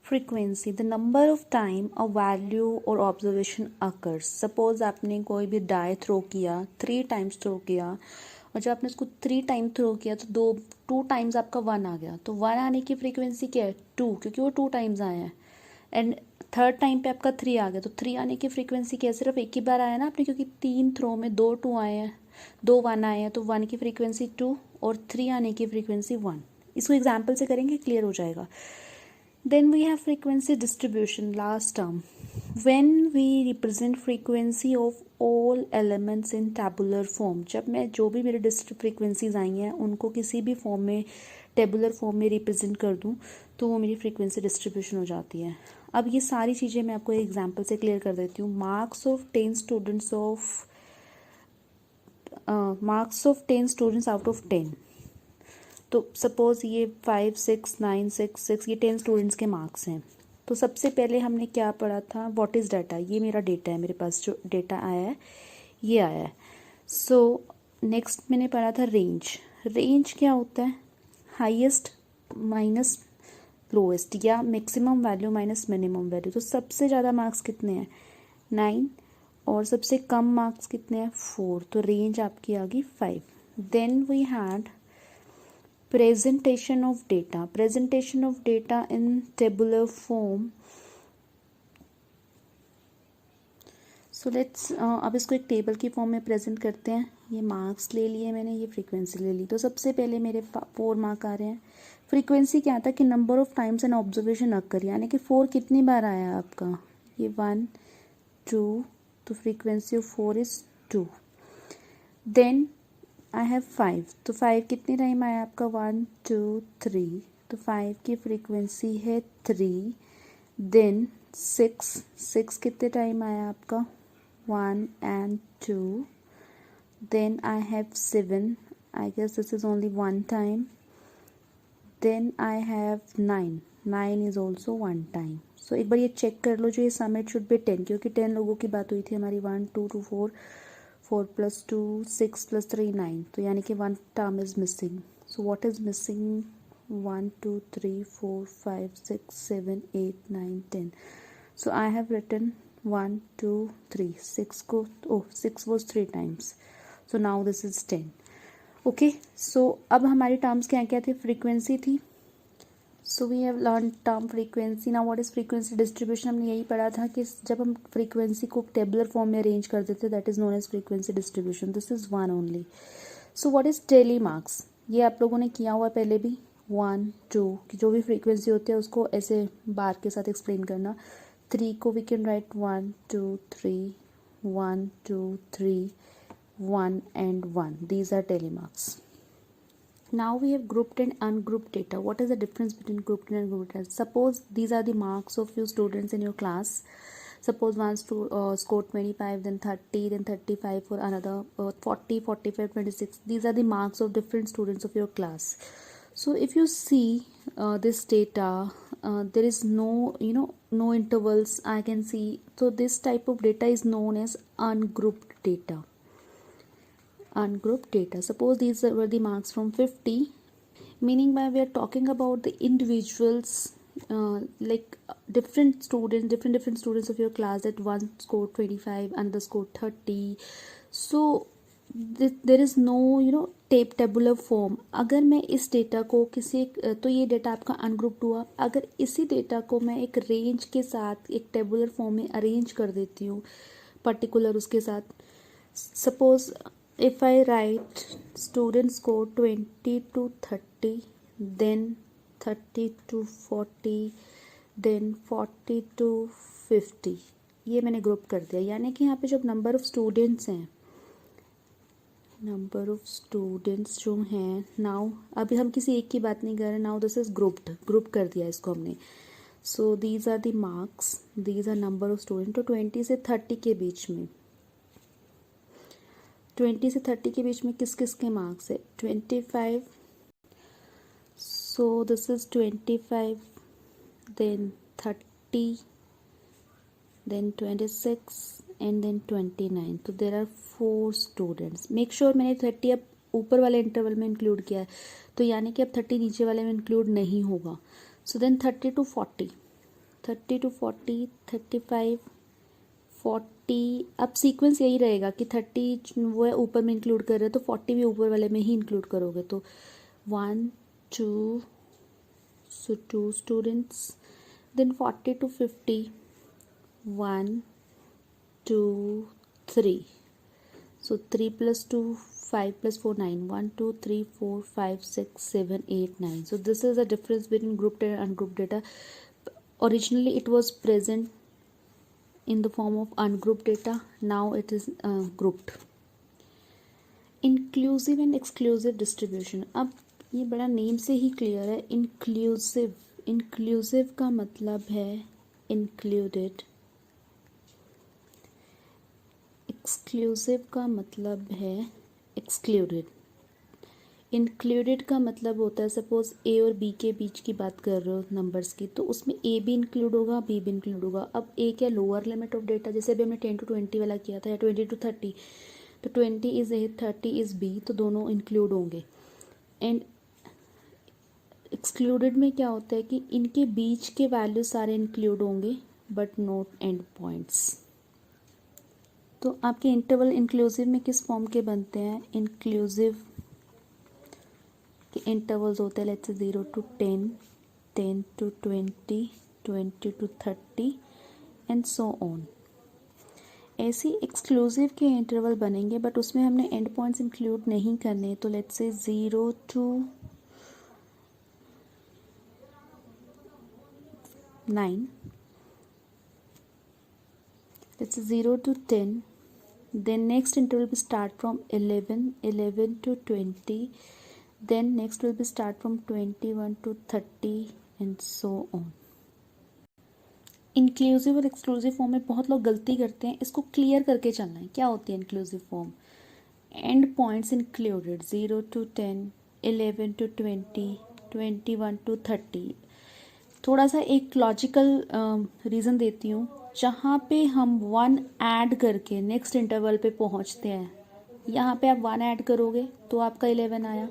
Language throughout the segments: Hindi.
Frequency, the number of time a value और ऑब्जर्वेशन अकर्स। सपोज आपने कोई भी डाई थ्रो किया, 3 टाइम्स थ्रो किया, और जब आपने उसको 3 टाइम थ्रो किया तो 2 टाइम्स आपका 1 आ गया, तो 1 आने की फ्रीक्वेंसी क्या है? 2, क्योंकि वो 2 टाइम्स आए हैं। एंड थर्ड टाइम पे आपका 3 आ गया, तो 3 आने की फ्रीक्वेंसी क्या है? सिर्फ एक ही बार आया ना आपने, क्योंकि 3 थ्रो में 2 2 आए हैं, 2 1 आए हैं, तो 1 की फ्रीक्वेंसी 2 और 3 आने की फ्रीक्वेंसी 1। इसको एग्जाम्पल से करेंगे, क्लियर हो जाएगा। Then we have frequency distribution, last term. When we represent frequency of all elements in tabular form, जब मैं जो भी मेरे डिस्ट्रिक्ट फ्रीक्वेंसीज आई हैं उनको किसी भी फॉर्म में, टेबुलर फॉर्म में रिप्रेजेंट कर दूं, तो वो मेरी फ्रीक्वेंसी डिस्ट्रीब्यूशन हो जाती है। अब ये सारी चीज़ें मैं आपको एग्जांपल से क्लियर कर देती हूँ। Marks of 10 students out of 10। तो सपोज़ ये 5 6 9 6 6 ये 10 स्टूडेंट्स के मार्क्स हैं। तो सबसे पहले हमने क्या पढ़ा था? What is data. ये मेरा डेटा है, मेरे पास जो डेटा आया है ये आया है। सो नेक्स्ट मैंने पढ़ा था रेंज। रेंज क्या होता है? हाईएस्ट माइनस लोएस्ट, या maximum value minus minimum value. तो सबसे ज़्यादा मार्क्स कितने हैं? 9, और सबसे कम मार्क्स कितने हैं? 4। तो रेंज आपकी आ गई 5। Then we had presentation of data in tabular form. So let's अब इसको एक टेबल की फॉर्म में प्रेजेंट करते हैं। ये मार्क्स ले लिए मैंने, ये फ्रीक्वेंसी ले ली। तो सबसे पहले मेरे 4 मार्क आ रहे हैं। फ्रीक्वेंसी क्या था कि number of times an observation occur, यानी कि 4 कितनी बार आया आपका? ये 1 2, तो frequency of 4 is 2। Then I have 5, तो 5 कितने टाइम आया आपका? 1 2 3, तो 5 की फ्रीक्वेंसी है 3। देन 6 कितने टाइम आया आपका? 1 and 2। Then I have 7, I guess this is only 1 time. Then I have 9 is also 1 time. So एक बार ये चेक कर लो, जो ये समिट शुड बी 10, क्योंकि 10 लोगों की बात हुई थी हमारी। 1 2 2 4, 4 + 2 6 + 3 9, तो यानी कि 1 term is missing. So what is missing? 1 2 3 4 5 6 7 8 9 10। So I have written 1 2 3, 6 को 6 was 3 times. So now this is 10। Okay, so अब हमारी टर्म्स क्या क्या थे? फ्रीक्वेंसी थी। So we have learn term frequency. Now what is frequency distribution? हमने यही पढ़ा था कि जब हम फ्रीक्वेंसी को टेबुलर फॉर्म में अरेंज कर देते, that is known as frequency distribution. This is 1 only. So what is tally marks? ये आप लोगों ने किया हुआ पहले भी। 1 2 की जो भी फ्रीक्वेंसी होती है उसको ऐसे बार के साथ एक्सप्लेन करना। 3 को we can write 1 2 3, 1 2 3, 1 and 1. These are tally marks. Now we have grouped and ungrouped data. What is the difference between grouped and ungrouped data? Suppose these are the marks of few students in your class. Suppose one scored 25, then 30, then 35 for another, 40, 45, 26. These are the marks of different students of your class. So if you see this data, there is no, no intervals I can see. So this type of data is known as ungrouped data. Ungrouped data. Suppose these were the marks from 50, meaning by we are talking about the individuals, like different students, different students of your class, that one scored 25, another scored 30. So there is no tabular form. अगर मैं इस डेटा को किसी, तो ये डेटा आपका अनग्रुप्ड हुआ। अगर इसी डेटा को मैं एक रेंज के साथ एक टेबुलर फॉर्म में अरेंज कर देती हूँ पर्टिकुलर उसके साथ, suppose if I write student score 20 to 30, then 30 to 40, then 40 to 50, ये मैंने ग्रुप कर दिया। यानी कि यहाँ पे जो नंबर ऑफ स्टूडेंट्स हैं, नंबर ऑफ स्टूडेंट्स जो हैं, नाउ अभी हम किसी एक की बात नहीं कर रहे। नाउ दिस इज ग्रुप कर दिया इसको हमने। So these are the marks, these are number of student. तो 20 से 30 के बीच में, 20 से 30 के बीच में किस किस के मार्क्स है? 25, so this is 25, then 30, then 26 and then 29। तो there are 4 students. Make sure मैंने 30 अब ऊपर वाले इंटरवल में इंक्लूड किया है, तो यानी कि अब 30 नीचे वाले में इंक्लूड नहीं होगा। So then 30 to 40, 30 to 40, 35, 40। अब सीक्वेंस यही रहेगा कि 30 वो है ऊपर में इंक्लूड कर रहे हो तो 40 भी ऊपर वाले में ही इंक्लूड करोगे। तो 1 2, so 2 students, then 40 to 50, 1 2 3, so 3 plus 2 5 plus 4 9, 1 2 3 4 5 6 7 8 9, so this is the difference between group data and ungroup data. Originally it was present in the form of ungrouped data, now it is grouped. Inclusive and exclusive distribution, अब ये बड़ा नेम से ही क्लियर है। इंक्लूसिव, इंक्लूसिव का मतलब है इंक्लूडेड, एक्सक्लूसिव का मतलब है एक्सक्लूडेड। इंक्लूडेड का मतलब होता है सपोज ए और बी के बीच की बात कर रहे हो नंबर्स की, तो उसमें ए भी इंक्लूड होगा, बी भी इंक्लूड होगा। अब ए क्या लोअर लिमिट ऑफ डेटा, जैसे अभी हमने 10 to 20 वाला किया था, या 20 to 30, तो 20 इज ए, 30 इज बी, तो दोनों इंक्लूड होंगे। एंड एक्सक्लूडेड में क्या होता है कि इनके बीच के वैल्यू सारे इंक्लूड होंगे बट नॉट एंड पॉइंट्स। तो आपके इंटरवल इंक्लूसिव में किस फॉर्म के बनते हैं? इंक्लूसिव के इंटरवल्स होते हैं let's say 0 to 10, 10 to 20, 20 to 30 and so on. ऐसे एक्सक्लूसिव के इंटरवल बनेंगे बट उसमें हमने एंड पॉइंट्स इंक्लूड नहीं करने, तो let's say 0 to 9, let's say 0 to 10, then next interval will start from 11 to 20, then next will be start from 21 to 30 and so on. Inclusive और एक्सक्लूसिव फॉर्म में बहुत लोग गलती करते हैं, इसको क्लियर करके चलना है। क्या होती है inclusive form? And points included 0 to 10, 11 to 20, 21 to 30। थोड़ा सा एक लॉजिकल रीज़न देती हूँ, जहाँ पे हम 1 ऐड करके नेक्स्ट इंटरवल पे पहुँचते हैं, यहाँ पे आप 1 ऐड करोगे तो आपका 11 आया,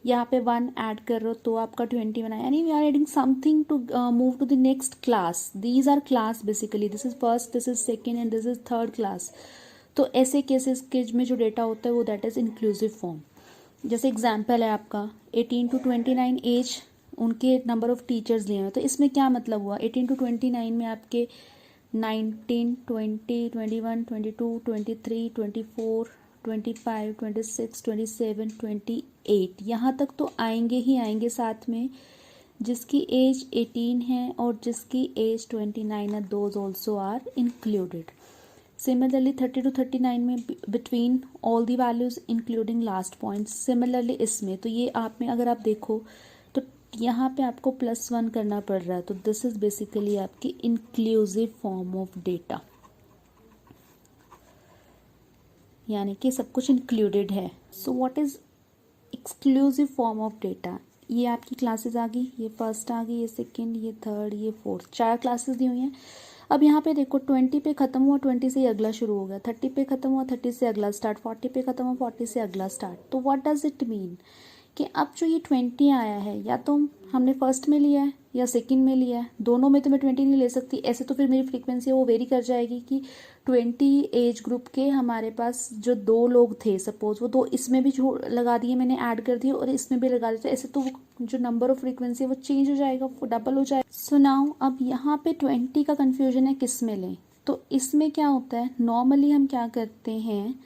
यहाँ पे 1 ऐड कर रहे हो तो आपका 21 आया, यानी we are adding something to move to the next class. These are class basically, this is first, this is second and this is third class. तो ऐसे केसेस के में जो डेटा होता है वो दैट इज इंक्लूसिव फॉर्म। जैसे एग्जाम्पल है आपका 18 to 29 एज, उनके नंबर ऑफ टीचर्स लिए हैं, तो इसमें क्या मतलब हुआ? 18 to 29 में आपके 19, 20, 21, 22, 23, 24, 25, 26, 27, 28, यहाँ तक तो आएंगे ही आएंगे साथ में, जिसकी एज 18 है और जिसकी एज 29 है, those also are included. Similarly 30 to 39 में between all the values including last point. Similarly इसमें तो ये आप में अगर आप देखो तो यहाँ पे आपको +1 करना पड़ रहा है, तो दिस इज बेसिकली आपकी इंक्लूसिव फॉर्म ऑफ डेटा, यानी कि सब कुछ इंक्लूडेड है। सो what is exclusive form of data? ये आपकी क्लासेस आ गई, ये फर्स्ट आ गई, ये सेकंड, ये थर्ड, ये फोर्थ, 4 क्लासेस दी हुई हैं। अब यहाँ पे देखो 20 पे ख़त्म हुआ, 20 से ही अगला शुरू हो गया, 30 पे ख़त्म हुआ, 30 से अगला स्टार्ट, 40 पे ख़त्म हुआ, 40 से अगला स्टार्ट। तो व्हाट डज इट मीन कि अब जो ये 20 आया है, या तो हमने फर्स्ट में लिया है या सेकंड में लिया है, दोनों में तो मैं 20 नहीं ले सकती, ऐसे तो फिर मेरी फ्रीक्वेंसी वो वेरी कर जाएगी कि 20 एज ग्रुप के हमारे पास जो 2 लोग थे सपोज, वो 2 इसमें भी लगा दिए मैंने, ऐड कर दिए, और इसमें भी लगा दिए, तो ऐसे तो जो नंबर ऑफ फ्रीक्वेंसी है वो चेंज हो जाएगा, वो डबल हो जाएगा। सो नाउ अब यहाँ पे 20 का कन्फ्यूजन है किस में लें, तो इसमें क्या होता है, नॉर्मली हम क्या करते हैं,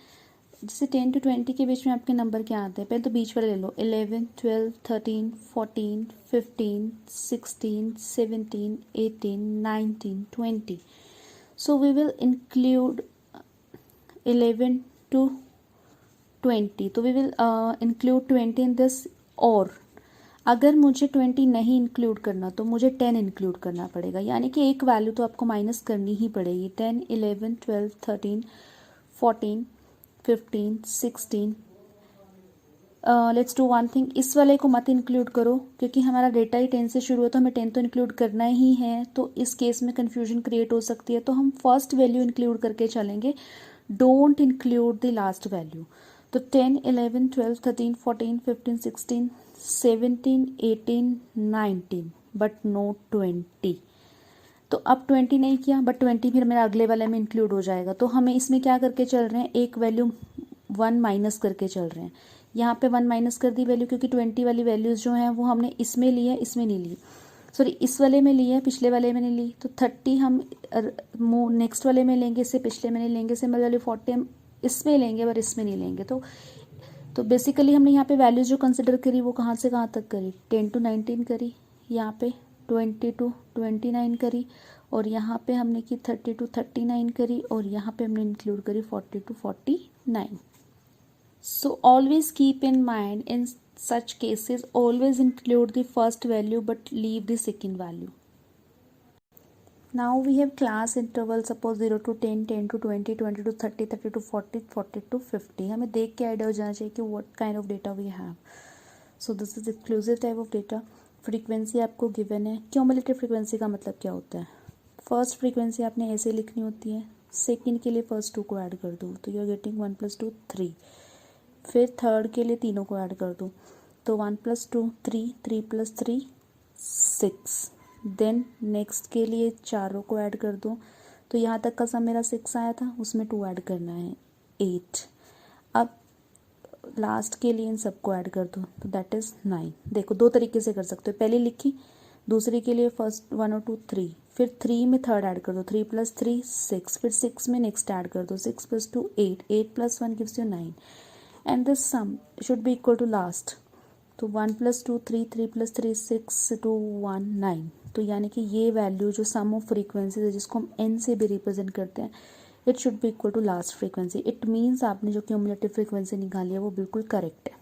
जैसे 10 to 20 के बीच में आपके नंबर क्या आते हैं, पहले तो बीच वाले ले लो, 11, 12, 13, 14, 15, 16, 17, 18, 19, 20. So we will include 11 to 20. तो we will include 20 in this, और अगर मुझे 20 नहीं इंक्लूड करना तो मुझे 10 इंक्लूड करना पड़ेगा, यानी कि एक वैल्यू तो आपको माइनस करनी ही पड़ेगी। 10, 11, 12, 13, 14, 15, 16। लेट्स डू वन थिंग, इस वाले को मत इंक्लूड करो क्योंकि हमारा डेटा ही 10 से शुरू है, तो हमें 10 तो इंक्लूड करना ही है, तो इस केस में कन्फ्यूजन क्रिएट हो सकती है, तो हम फर्स्ट वैल्यू इंक्लूड करके चलेंगे, don't include the last value. तो 10, 11, 12, 13, 14, 15, 16, 17, 18, 19 बट नो 20। तो अब 20 नहीं किया, बट 20 फिर मेरा अगले वाले में इंक्लूड हो जाएगा। तो हमें इसमें क्या करके चल रहे हैं, एक वैल्यू 1 माइनस करके चल रहे हैं। यहाँ पे 1 माइनस कर दी वैल्यू, क्योंकि 20 वाली वैल्यूज़ जो हैं वो हमने इसमें ली है, इसमें नहीं ली, सॉरी इस वाले में ली है, पिछले वाले में नहीं ली। तो 30 हम नेक्स्ट वाले में लेंगे, इससे पिछले में नहीं लेंगे। सिमिलरली 40 हम इसमें लेंगे पर इसमें नहीं लेंगे। तो बेसिकली हमने यहाँ पे वैल्यूज जो कंसिडर करी वो कहाँ से कहाँ तक करी, 10 to 19 करी, यहाँ पे 20 to 29 करी, और यहाँ पे हमने की 30 to 39 करी, और यहाँ पे हमने इंक्लूड करी 40 to 49. So always keep in mind, in such cases always include the first value but leave the second value. Now we have class interval, suppose 0 to 10, 10 to 20, 20 to 30, 30 to 40, 40 to 50. हमें देख के आइडिया हो जाना चाहिए कि what kind of data we have. So this is exclusive type of data. Frequency आपको गिवन है। क्यूमुलेटिव फ्रीक्वेंसी का मतलब क्या होता है, फर्स्ट फ्रीक्वेंसी आपने ऐसे लिखनी होती है, सेकंड के लिए फर्स्ट 2 को ऐड कर दो तो यू आर गेटिंग 1 + 2 3, फिर थर्ड के लिए तीनों को ऐड कर दो तो 1 + 2 3, 3 + 3 6, देन नेक्स्ट के लिए चारों को ऐड कर दो तो यहाँ तक का सम मेरा 6 आया था, उसमें 2 ऐड करना है 8। अब लास्ट के लिए इन सबको ऐड कर दो तो दैट इज़ 9। देखो दो तरीके से कर सकते हो, पहले लिखी, दूसरे के लिए फर्स्ट 1 और 2 3, फिर 3 में थर्ड ऐड कर दो, 3 + 3 6, फिर 6 में नेक्स्ट ऐड कर दो, 6 + 2 8, 8 + 1 gives you 9, and this sum should be equal to last. तो 1 + 2 3, 3 + 3 6, 2 1 9। तो यानी कि ये वैल्यू जो सम ऑफ फ्रीक्वेंसी है जिसको हम n से भी रिप्रेजेंट करते हैं, it should be equal to last frequency. It means आपने जो क्यूमुलेटिव फ्रीक्वेंसी निकाली है वो बिल्कुल करेक्ट है।